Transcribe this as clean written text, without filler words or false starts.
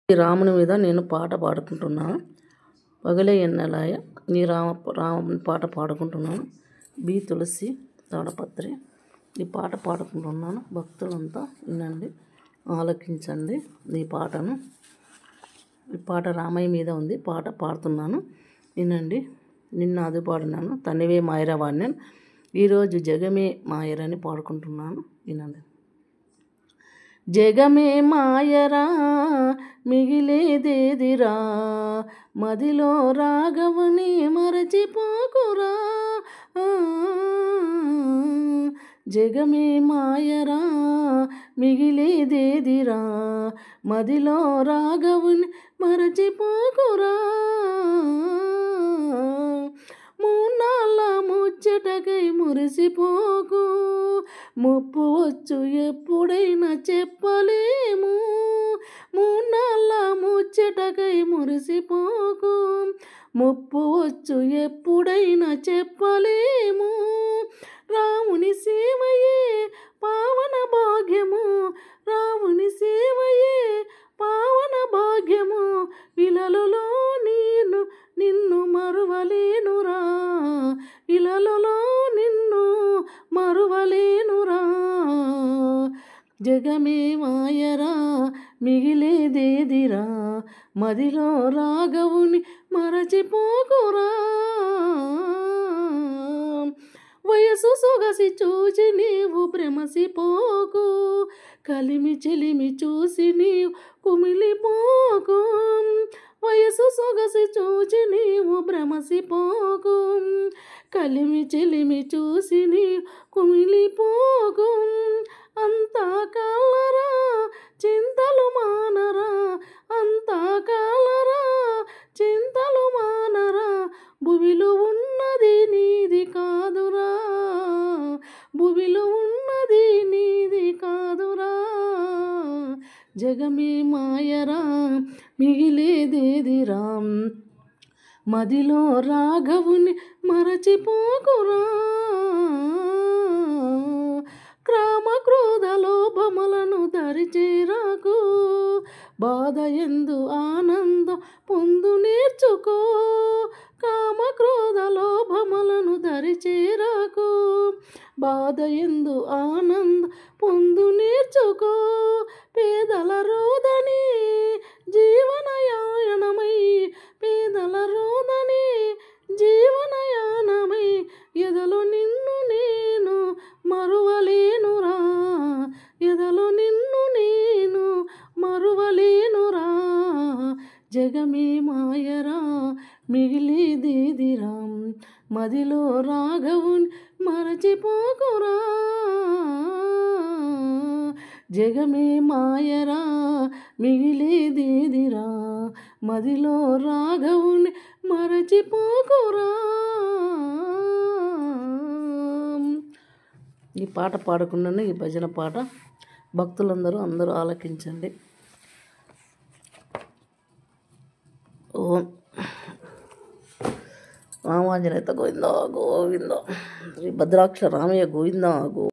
ఈ రాముని మీద నేను పాట పాడుకుంటున్నాను. పగలే ఎన్నెలాయ ఈ రాముని పాట పాడుకుంటున్నాను. బి తులసి తాడపత్రి ఈ పాట పాడుకుంటున్నాను. భక్తులంతా వినండి, ఆలకించండి ఈ పాటను. ఈ పాట రామయ్య మీద ఉంది. పాట పాడుతున్నాను, వినండి. నిన్న అది పాడినాను, తనివే మాయరా వాడినాను. ఈరోజు జగమే మాయరని పాడుకుంటున్నాను, వినండి. జగమే మాయరా మిగిలేదేదిరా, మదిలో రాఘవుని మరచిపోకురా. జగమే మాయరా మిగిలేదేదిరా, మదిలో రాఘవుని మరచిపోకురా. మూన్నాళ్ళ ముచ్చటకై మురిసిపోకు, ముప్పు వచ్చు ఎప్పుడైనా చెప్పలేము. మూన్నాళ్ళ ముచ్చటకై మురిసిపోకు, ముప్పు వచ్చు ఎప్పుడైనా చెప్పలేము. రాముని సేవయే పావన భాగ్యము, రాముని సేవయే పావన భాగ్యము. ఇలలలో నేను నిన్ను మరువలేనురా, ఇలలలో నిన్ను మరువలేనురా. జగమే మాయరా మిగిలేదేదిరా, మదిలో రాఘవుని మరచిపోకురా. వయసు సొగసి చూచి నీవు భ్రమసిపోకు, కలిమి చెలిమి చూసి నీవు కుమిలిపోకు. వయసు సొగసి చూచి నీవు భ్రమసిపోకు, కలిమి చెలిమి చూసి నీవు కుమిలిపోకు. అంతా కాలరా చింతలు మానరా, అంతా కాలరా చింతలు మానరా. భువిలో ఉన్నది నీది కాదురా, భువిలో ఉన్నది నీది కాదురా. జగమే మాయరా మిగిలేదేదిరా, మదిలో రాఘవుని మరచిపోకురా. క్రామ క్రోధ లోభములను దరిచేరాకు, బాధ ఎందు ఆనందం పొందు నేర్చుకో. కామ క్రోధ లోభములను దరిచేరాకు, బాధ ఎందు ఆనందం పొందు నేర్చుకో. పేదల రోదని జీవనయానమై, పేదల రోదని జీవనయానమై. ఎదలో నిన్ను నేను మరువలేనురా, ఎదలో నిన్ను నేను మరువలేనురా. జగమే మాయరా మిగిలేదేదిరా, మదిలో రాఘవుని మరచిపోకురా. జగమే మాయరా మిగిలేదేదిరా, మదిలో రాఘవుని మరచిపోకురా. ఈ పాట పాడుకున్నాను, ఈ భజన పాట. భక్తులందరూ అందరూ ఆలకించండి. ఓం రామాంజనేయ గోవింద గోవింద, శ్రీ భద్రాక్ష రామయ్య గోవింద గో.